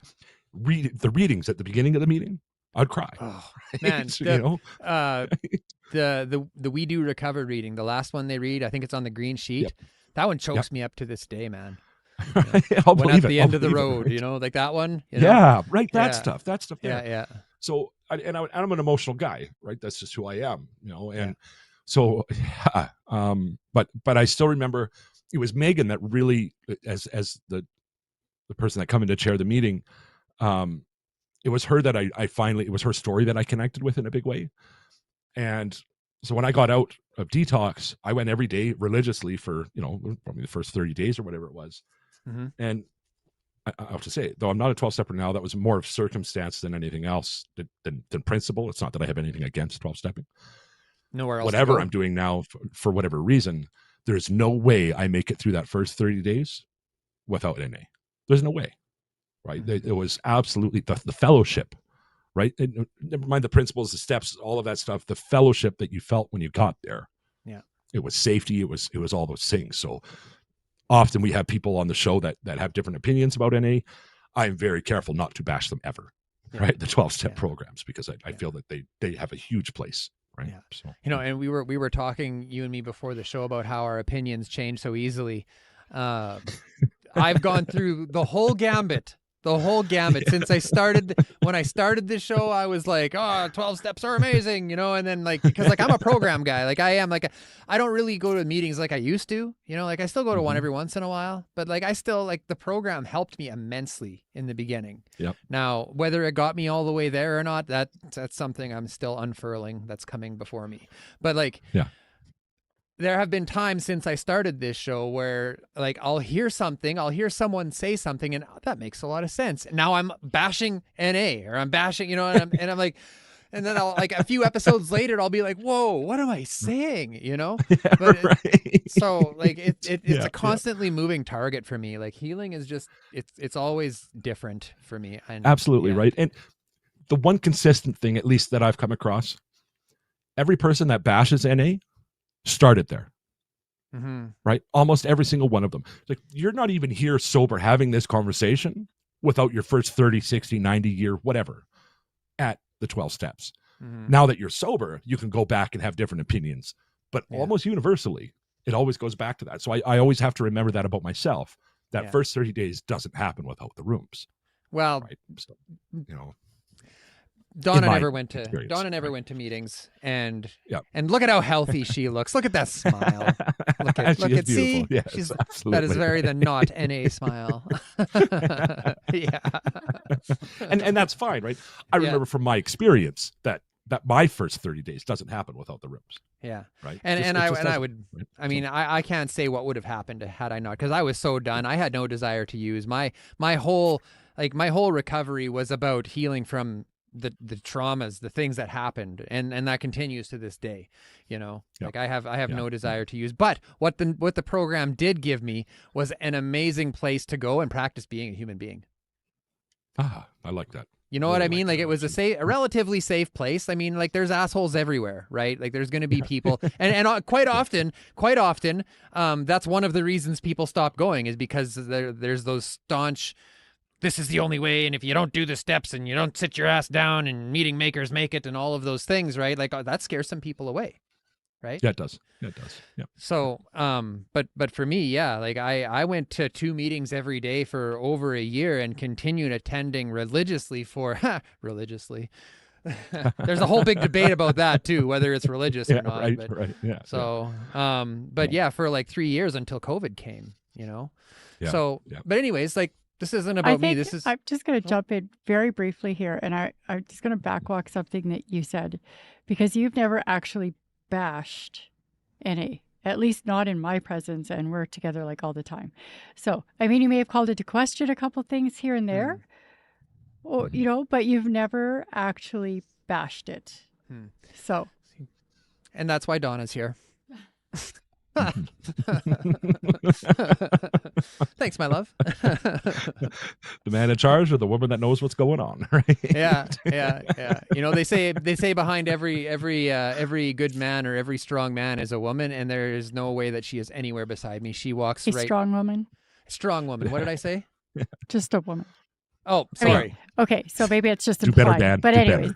Read the readings at the beginning of the meeting, I'd cry. Oh, man, the We Do Recover reading, the last one they read, I think it's on the green sheet. Yep. That one chokes me up to this day, man. When at the end of the road, right? Like that one. Yeah, right. That stuff there. Yeah. So, I'm an emotional guy, right? That's just who I am, and so, but I still remember it was Megan that really, as the person that come in to chair the meeting, it was her that I finally, it was her story that I connected with in a big way. And so when I got out of detox, I went every day religiously for, probably the first 30 days or whatever it was. Mm-hmm. And I have to say, though I'm not a 12-stepper now, that was more of circumstance than anything else, than principle. It's not that I have anything against 12-stepping. Nowhere else. Whatever I'm doing now, for whatever reason, there's no way I make it through that first 30 days without NA. There's no way, right? Mm-hmm. It was absolutely the fellowship, right? And never mind the principles, the steps, all of that stuff, the fellowship that you felt when you got there. Yeah. It was safety. It was all those things. So often we have people on the show that have different opinions about NA. I'm very careful not to bash them ever, right? The 12-step programs, because I feel that they have a huge place, right? Yeah. So, and we were talking, you and me, before the show about how our opinions change so easily. I've gone through the whole gambit since I started. When I started this show, I was like, 12 steps are amazing, and then because I'm a program guy, like I am, like I don't really go to meetings like I used to, like I still go to one every once in a while, but like I still, like, the program helped me immensely in the beginning. Yep. Now, whether it got me all the way there or not, that's something I'm still unfurling, that's coming before me. But there have been times since I started this show where, like, I'll hear someone say something, and that makes a lot of sense. Now I'm bashing NA, or I'm bashing, and I'm like, and then I'll, like, a few episodes later, I'll be like, whoa, what am I saying? But right. So like it's a constantly moving target for me. Like, healing is just, it's always different for me. And, absolutely right. And the one consistent thing, at least that I've come across, every person that bashes NA started there. Mm-hmm. Right? Almost every single one of them. Like, you're not even here sober having this conversation without your first 30, 60, 90 year, whatever, at the 12 steps. Mm-hmm. Now that you're sober, you can go back and have different opinions, but almost universally, it always goes back to that. So I always have to remember that about myself. That first 30 days doesn't happen without the rooms. Well, right? So, Donna never went to meetings, and look at how healthy she looks. Look at that smile. Look at see, yes, that is very the not NA smile. Yeah, and that's fine, right? I remember from my experience that my first 30 days doesn't happen without the rooms. Yeah, right. I can't say what would have happened had I not, because I was so done. I had no desire to use my whole recovery was about healing from the traumas, the things that happened, and that continues to this day. Like I have no desire to use, but what the program did give me was an amazing place to go and practice being a human being. I like that. You know what I mean? Like, it was a relatively safe place. I mean, like, there's assholes everywhere, right? Like, there's going to be people, and quite often, that's one of the reasons people stop going, is because there's those staunch, this is the only way, and if you don't do the steps and you don't sit your ass down, and meeting makers make it, and all of those things, right? Like, that scares some people away. right? Yeah, it does. Yeah, it does. Yeah. So, but for me, yeah, like I went to 2 meetings every day for over a year and continued attending religiously for religiously. There's a whole big debate about that too, whether it's religious Yeah, or not. right, But right. Yeah. so, but yeah, for like 3 years until COVID came, Yeah. So, Yeah. but anyways, like this isn't I about me. think This is I'm just going to Oh. jump in very briefly here, and I'm just going to backwalk something that you said, because you've never actually bashed any, at least not in my presence, and we're together like all the time. So, I mean, you may have called into question a couple things here and there, or but you've never actually bashed it. Hmm. So, and that's why Donna's here. Thanks, my love. The man in charge or the woman that knows what's going on, right? Yeah. They say behind every good man or every strong man is a woman, and there is no way that she is anywhere beside me. She walks a right. strong woman, Strong woman. What did I say? just a woman. Oh, I mean, sorry. okay, so maybe it's just Do better, implied. Dan. But Do anyways,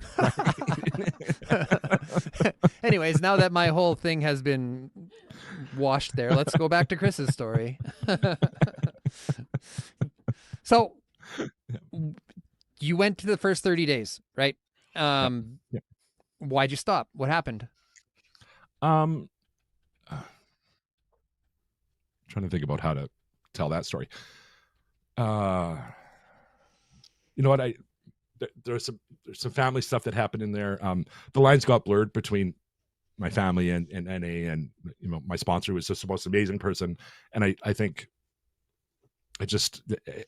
better. Anyways, now that my whole thing has been washed there, let's go back to Chris's story. So you went to the first 30 days, right? Yep. Why'd you stop? What happened? Trying to think about how to tell that story. You know what? There's some family stuff that happened in there. The lines got blurred between my family and NA, and my sponsor was just the most amazing person, and I think I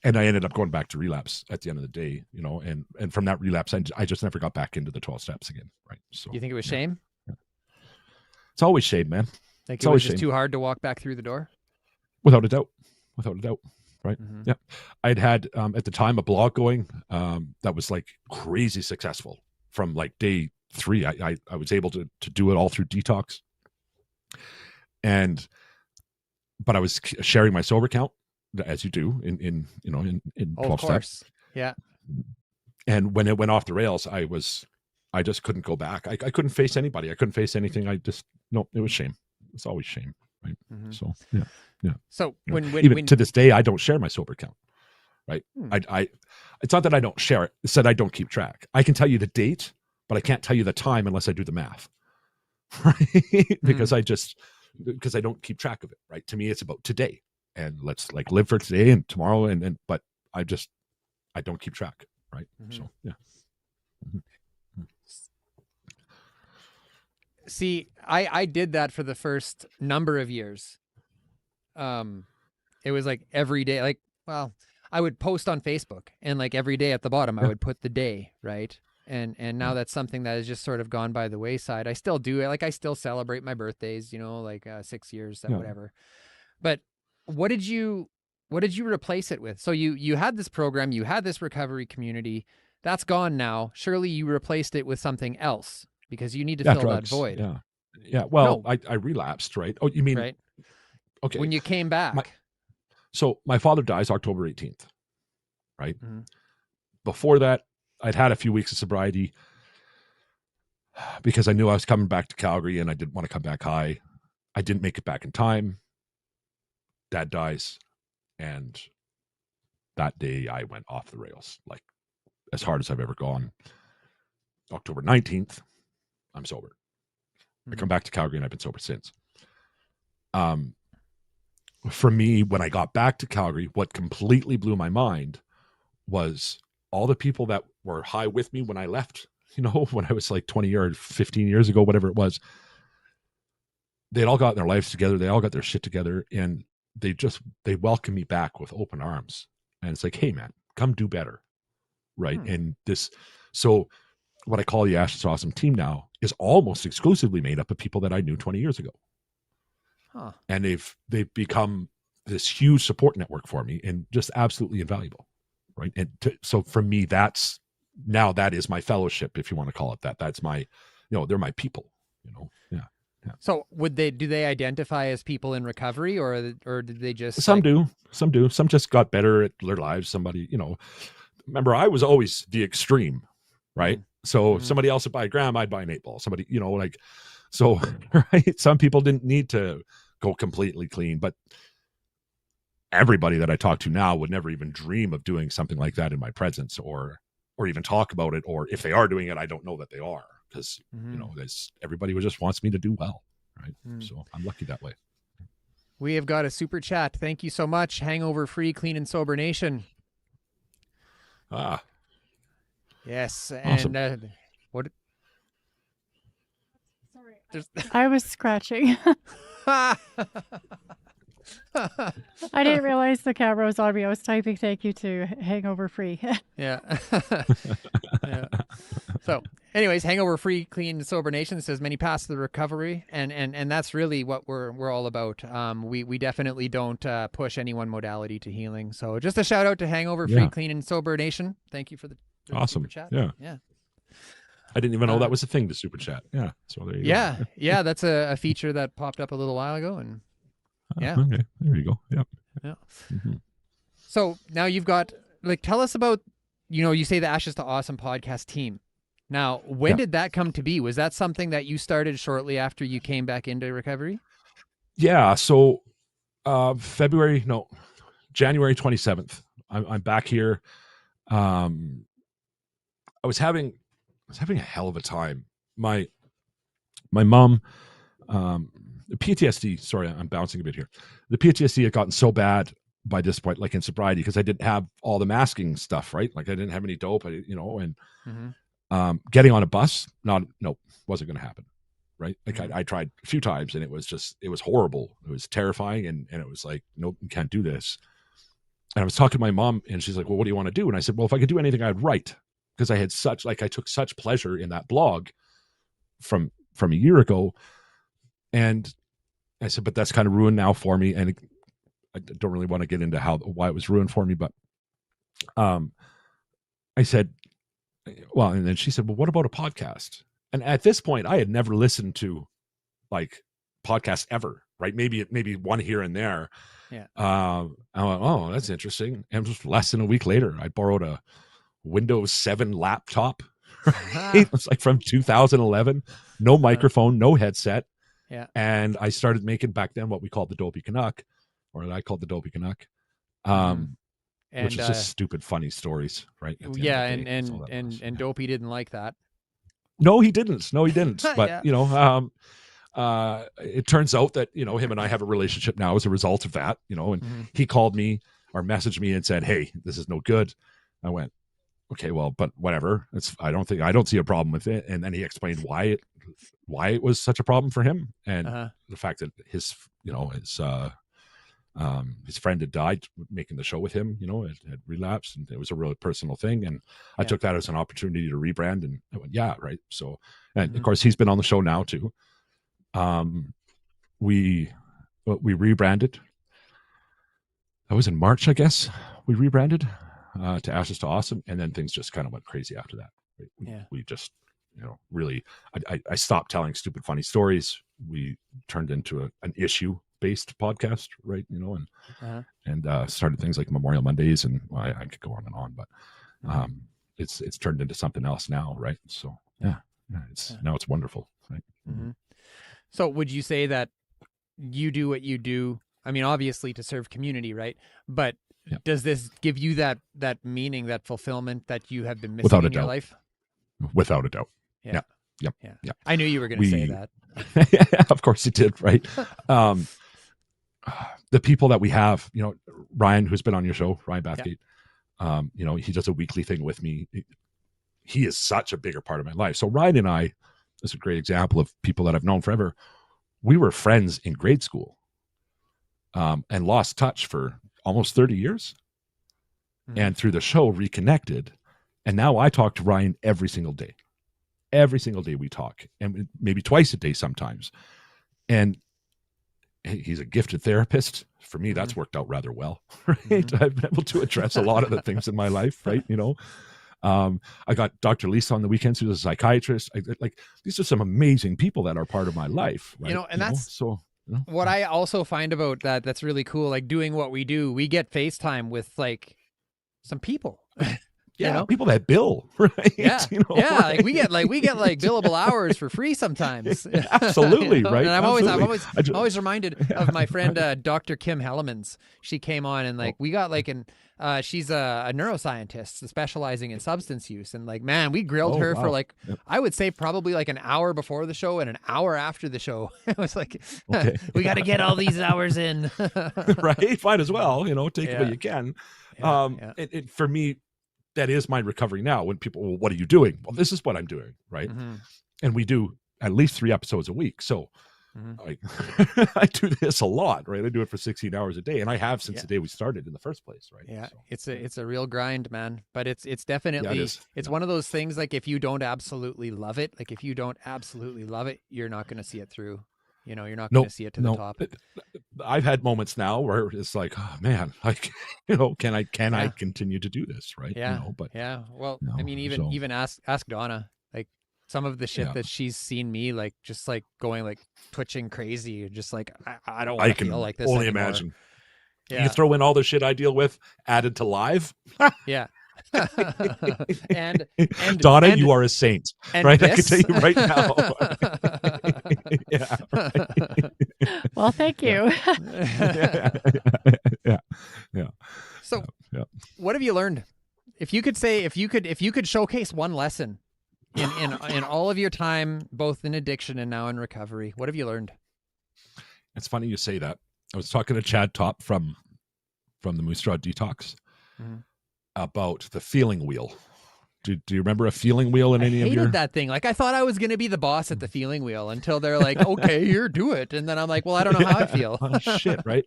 ended up going back to relapse at the end of the day, and from that relapse I just never got back into the 12 steps again, right? So You think it was shame? Yeah. It's always shame, man. Like It's it was always just shame. too hard to walk back through the door? Without a doubt. Right. Mhm. Yeah. I'd had at the time a blog going that was like crazy successful from like day 3. I was able to do it all through detox. But I was sharing my sober count, as you do in 12 Of course. steps. Yeah. And when it went off the rails, I just couldn't go back. I couldn't face anybody. I couldn't face anything. It was shame. It's always shame. Right. Mhm. So yeah. So when Even to this day, I don't share my sober count. Right. Hmm. It's not that I don't share it. It's that I don't keep track. I can tell you the date, but I can't tell you the time unless I do the math. Right. Because I don't keep track of it. Right. To me, it's about today, and let's like live for today and tomorrow. But I don't keep track. Right. Mhm. So yeah. See, I did that for the first number of years. It was like every day, like, well, I would post on Facebook, and like every day at the bottom, I would put the day, right? And now that's something that has just sort of gone by the wayside. I still do it. Like I still celebrate my birthdays, like 6 years, Yeah. whatever. But what did you replace it with? So you had this program, you had this recovery community. That's gone now. Surely you replaced it with something else because you need to fill drugs. that void. Yeah. Yeah. Well, No. I relapsed, right? Oh, you mean, Right. okay. When you came back. So my father dies October 18th, right? Mhm. Before that, I'd had a few weeks of sobriety because I knew I was coming back to Calgary and I didn't want to come back high. I didn't make it back in time. Dad dies. And that day I went off the rails, like as hard as I've ever gone. October 19th, I'm sober. I come back to Calgary and I've been sober since. For me, when I got back to Calgary, what completely blew my mind was all the people that were high with me when I left, when I was like 20 or 15 years ago, whatever it was. They'd all got their lives together. They all got their shit together, and they welcome me back with open arms. And it's like, hey man, come do better. Right. And so what I call the Ashes Awesome team now is almost exclusively made up of people that I knew 20 years ago. Huh. And they've become this huge support network for me and just absolutely invaluable. Right. And so for me, that is my fellowship, if you want to call it that. That's my, they're my people, Yeah. So do they identify as people in recovery or did they just some do. Some just got better at their lives. Somebody, remember I was always the extreme, right? So if somebody else would buy a gram, I'd buy an 8-ball. Somebody, So, right, some people didn't need to go completely clean, but everybody that I talk to now would never even dream of doing something like that in my presence, or even talk about it. Or if they are doing it, I don't know that they are, because everybody just wants me to do well, right? So I'm lucky that way. We have got a super chat. Thank you so much. Hangover free, clean and sober nation. Yes. Awesome. And what? Sorry, I was scratching. I didn't realize the camera was on me. I was typing thank you to Hangover Free. Yeah. Yeah. So anyways, Hangover Free, Clean and Sober Nation says many paths to the recovery. And that's really what we're all about. We definitely don't push any one modality to healing. So just a shout out to Hangover Free, Clean and Sober Nation. Thank you for the awesome super chat. Yeah. Yeah. I didn't even know that was a thing, to super chat. Yeah. So there you go. Yeah. That's a feature that popped up a little while ago. And yeah. Okay. There you go. Yep. Yeah. So now you've got, like, tell us about, you say the Ashes to Awesome podcast team. Now, when did that come to be? Was that something that you started shortly after you came back into recovery? Yeah. So January 27th, I'm back here. I was having a hell of a time. My mom, the PTSD, sorry, I'm bouncing a bit here. The PTSD had gotten so bad by this point, like in sobriety, because I didn't have all the masking stuff, right? Like I didn't have any dope, getting on a bus, wasn't going to happen, right? Like I tried a few times, and it was horrible. It was terrifying, and it was like, nope, you can't do this. And I was talking to my mom, and she's like, well, what do you want to do? And I said, well, if I could do anything, I'd write, because I took such pleasure in that blog from a year ago. And I said, but that's kind of ruined now for me. And I don't really want to get into why it was ruined for me. But I said, well, and then she said, well, what about a podcast? And at this point, I had never listened to like podcasts ever, right? Maybe one here and there. Yeah. I went, oh, that's interesting. And just less than a week later, I borrowed a Windows 7 laptop. Right? It was like from 2011, no microphone, no headset. Yeah. And I started making back then what we called the Dopey Canuck, or that I called the Dopey Canuck, which is just stupid, funny stories, right? Yeah, and Dopey didn't like that. No, he didn't. But it turns out that him and I have a relationship now as a result of that. And he called me or messaged me and said, "Hey, this is no good." I went, "Okay, well, but whatever. I don't see a problem with it." And then he explained why it was such a problem for him, and the fact that his friend had died making the show with him, had relapsed, and it was a really personal thing. And I took that as an opportunity to rebrand, and I went, yeah, right. So, and of course he's been on the show now too. We rebranded. That was in March, I guess. We rebranded to Ashes to Awesome, and then things just kind of went crazy after that. We just, really, I stopped telling stupid, funny stories. We turned into an issue-based podcast, right? And started things like Memorial Mondays, and I could go on and on, but it's turned into something else now, right? So now it's wonderful, right? So would you say that you do what you do? I mean, obviously to serve community, right? But does this give you that meaning, that fulfillment that you have been missing in your life? Without a doubt. Yeah. Yeah. I knew you were going to say that. Of course you did, right? The people that we have, Ryan, who's been on your show, Ryan Bathgate, he does a weekly thing with me. He is such a bigger part of my life. So Ryan and I, is a great example of people that I've known forever. We were friends in grade school, and lost touch for almost 30 years. And through the show reconnected. And now I talk to Ryan every single day. Every single day we talk, and maybe twice a day sometimes. And he's a gifted therapist. For me, that's worked out rather well, right? I've been able to address a lot of the things in my life, right? I got Dr. Lisa on the weekends, who's a psychiatrist. These are some amazing people that are part of my life, right? That's what I also find about that's really cool. Like doing what we do, we get FaceTime with like some people. you know? people that bill, right? Yeah, You know, yeah. right? We get billable hours for free sometimes. Absolutely, You know? right? And I'm Absolutely. always reminded of my friend Dr. Kim Hellemans. She came on and we got she's a neuroscientist specializing in substance use, and man, we grilled her for Yep. I would say probably an hour before the show and an hour after the show. It was Okay. we got to get all these hours in. Right? Might as well, take Yeah. what you can. Yeah. And for me, that is my recovery now. When people, well, what are you doing? Well, this is what I'm doing, right? Mm-hmm. And we do at least 3 episodes a week. So I do this a lot, right? I do it for 16 hours a day, and I have since the day we started in the first place, right? Yeah, So, it's a real grind, man. But it's definitely it's one of those things. If you don't absolutely love it, you're not going to see it through. You're not going to see it to the top. I've had moments now where it's like, oh man, can I continue to do this, right? Yeah, but Well, I mean, even ask Donna. Some of the shit that she's seen me just going twitching crazy, just I don't want to feel like this. Only anymore. Imagine. Yeah. You throw in all the shit I deal with added to live. Yeah. and Donna, you are a saint, right? This? I can tell you right now. Yeah. Right. Well, thank you. Yeah. So, what have you learned? If you could showcase one lesson in all of your time, both in addiction and now in recovery, what have you learned? It's funny you say that. I was talking to Chad Top from the Moose Straw Detox about the feeling wheel. Do you remember a feeling wheel in any of your? I hated that thing. I thought I was going to be the boss at the feeling wheel until they're like, okay, here, do it. And then I'm like, well, I don't know how I feel. Oh, shit, right?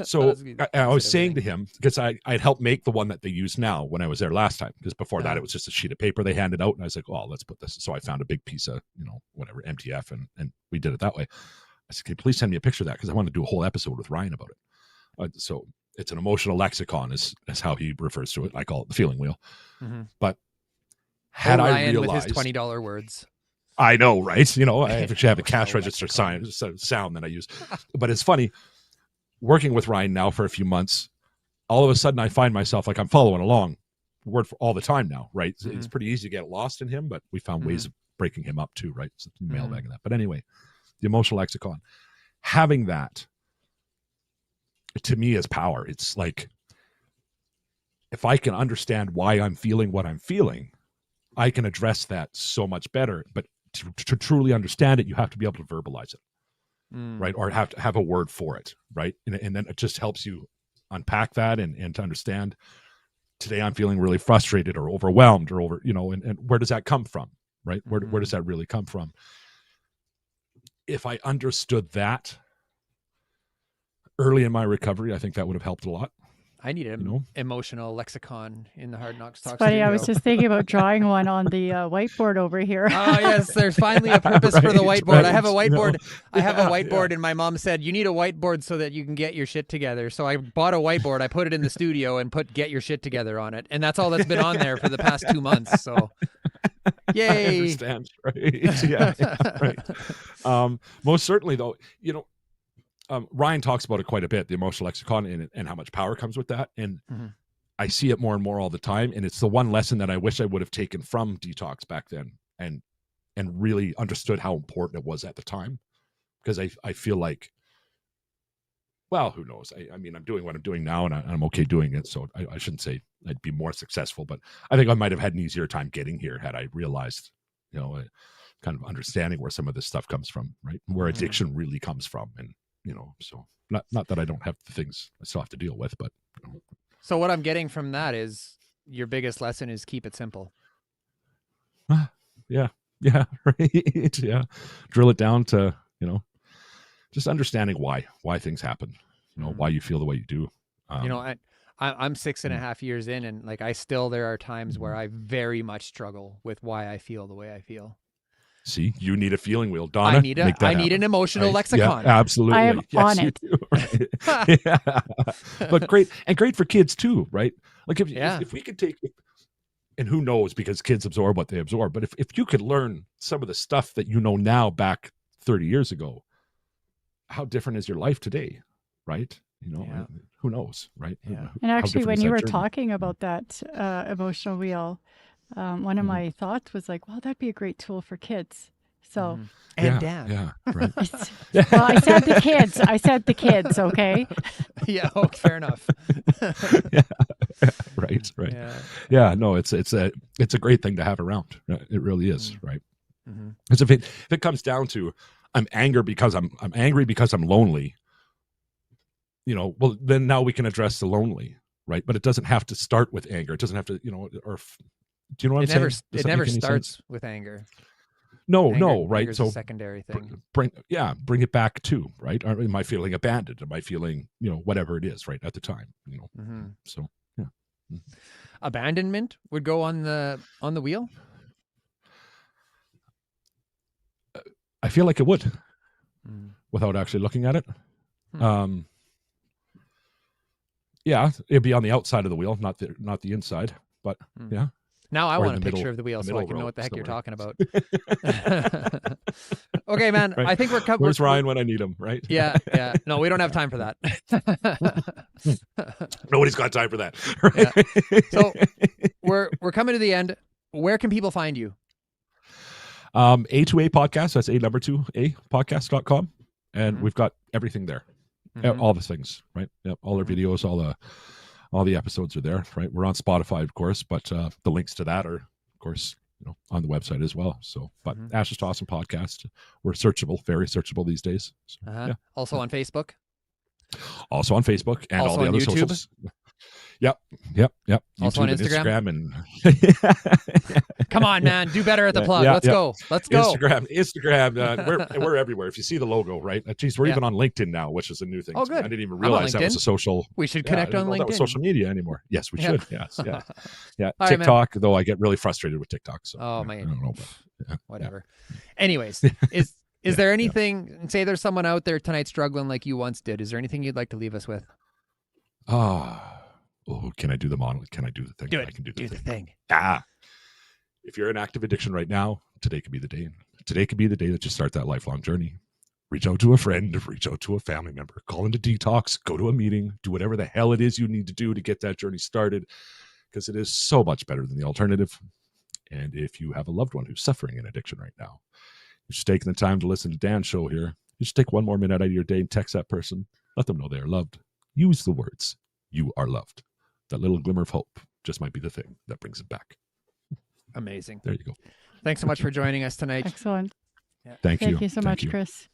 So I was saying to him, because I'd helped make the one that they use now when I was there last time, because before that it was just a sheet of paper they handed out. And I was like, oh, let's put this. So I found a big piece of, whatever, MTF, and we did it that way. I said, can you please send me a picture of that? Because I want to do a whole episode with Ryan about it. So it's an emotional lexicon is how he refers to it. I call it the feeling wheel. Mm-hmm. But had I Ryan realized with his $20 words. I know, right? I actually have a cash register sound that I use. But it's funny, working with Ryan now for a few months, all of a sudden I find myself I'm following along word for all the time now, right? Mm-hmm. It's pretty easy to get lost in him, but we found ways of breaking him up too, right? So mailbagging that. But anyway, the emotional lexicon, having that to me is power. It's if I can understand why I'm feeling what I'm feeling, I can address that so much better. But to truly understand it, you have to be able to verbalize it, right? Or have to have a word for it, right? And then it just helps you unpack that and to understand, today I'm feeling really frustrated or overwhelmed or and where does that come from, right? Where does that really come from? If I understood that early in my recovery, I think that would have helped a lot. I need an emotional lexicon in the Hard Knocks Talk. Funny, I was just thinking about drawing one on the whiteboard over here. Oh yes, there's finally a purpose for the whiteboard. Right. I have a whiteboard. I have a whiteboard, and my mom said you need a whiteboard so that you can get your shit together. So I bought a whiteboard. I put it in the studio and put "Get Your Shit Together" on it, and that's all that's been on there for the past 2 months. So, yay! I understand, right? Yeah, right. Most certainly, though, Ryan talks about it quite a bit, the emotional lexicon and how much power comes with that. And I see it more and more all the time. And it's the one lesson that I wish I would have taken from detox back then and really understood how important it was at the time. Because I feel like, well, who knows? I mean, I'm doing what I'm doing now and I'm okay doing it. So I shouldn't say I'd be more successful, but I think I might have had an easier time getting here had I realized, kind of understanding where some of this stuff comes from, right? Where addiction really comes from. And, so not that I don't have the things I still have to deal with, but. So what I'm getting from that is your biggest lesson is keep it simple. Yeah, right. Yeah. Drill it down to, just understanding why things happen, why you feel the way you do. I'm 6.5 years in, and there are times where I very much struggle with why I feel the way I feel. See, you need a feeling wheel, Donna. I need an emotional lexicon. Yeah, absolutely. I am on it. Right? Yeah. But great for kids too, right? If we could take, and who knows, because kids absorb what they absorb, but if you could learn some of the stuff that now back 30 years ago, how different is your life today, right? You know, Yeah. who knows, right? Yeah. And How actually, different when is you that were journey? talking about that emotional wheel, one of Mhm. my thoughts was like, well, that'd be a great tool for kids. So, Mhm. And Yeah, dad. yeah, right. it's, well, I said the kids. I said the kids, okay? Yeah. Oh, fair enough. Yeah, right, right. Yeah. Yeah, no, it's a great thing to have around. It really is, right? Mhm. Because if it comes down to I'm angry because I'm angry because I'm lonely, you know, well then now we can address the lonely, right? But it doesn't have to start with anger. It doesn't have to, you know, or do you know what I'm saying? Does It that never make any sense? starts with anger. No, Anger, no, right? Anger's So a secondary thing. bring it back too, right? Am I feeling abandoned? Am I feeling, you know, whatever it is, right, at the time, you know? Hmm. So yeah. Abandonment would go on the wheel. I feel like it would Mm. without actually looking at it. Hmm. Yeah, it'd be on the outside of the wheel, not the inside. But Mm. yeah, Now I or want in a the picture middle- of the wheel the so I middle can know row what the heck you're somewhere. talking about. Okay, man. Right. I think we're covered. Where's Ryan when I need him, right? Yeah, yeah. No, we don't have time for that. Nobody's got time for that. Yeah. So we're coming to the end. Where can people find you? A2A podcast, that's A2A podcast.com. And Mhm. we've got everything there. Mhm. All the things, right? Yep. All our Mhm. videos, all the episodes are there, right? We're on Spotify, of course, but the links to that are, of course, you know, on the website as well. So, but Mhm. Ashes to Awesome podcast, we're searchable, very searchable these days. So, yeah. Also on Facebook. Also on Facebook and Also all the on other YouTube? socials. Yep. Also on YouTube and Instagram? and Come on, man. Do better at the Yeah, plug. yeah, Let's yeah. go. Let's go. Instagram. We're everywhere. If you see the logo, right? Geez, we're Yeah. even on LinkedIn now, which is a new thing. Oh, to me. good. I didn't even I'm on realize that was LinkedIn. a social. We should Yeah, I connect didn't on know that was LinkedIn. social media anymore. Yes, we Yeah. should. Yes, yeah, yeah. All right, man. TikTok, though, I get really frustrated with TikTok. So Oh, yeah, my I don't know. But, whatever. Anyways, is Yeah, there yeah. anything, say there's someone out there tonight struggling like you once did. Is there anything you'd like to leave us with? Can I do the model? Can I do the thing? Do it. I can do Do the the thing. thing. If you're in active addiction right now, today could be the day. Today could be the day that you start that lifelong journey. Reach out to a friend, reach out to a family member, call into detox, go to a meeting, do whatever the hell it is you need to do to get that journey started, because it is so much better than the alternative. And if you have a loved one who's suffering in addiction right now, you're just taking the time to listen to Dan's show here. You just take one more minute out of your day and text that person. Let them know they are loved. Use the words, "You are loved." That little glimmer of hope just might be the thing that brings it back. Amazing. There you go. Thanks so much for joining us tonight. Excellent. Thank you. Thank you so much, Chris.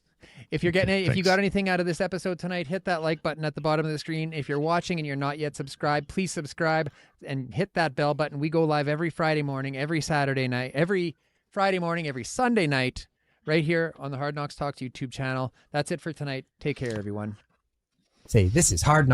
If you're getting if you Thanks. got anything out of this episode tonight, hit that like button at the bottom of the screen. If you're watching and you're not yet subscribed, please subscribe and hit that bell button. We go live every Friday morning, every Saturday night, every Friday morning, every Sunday night, right here on the Hard Knocks Talks YouTube channel. That's it for tonight. Take care, everyone. Say, this is Hard Knocks.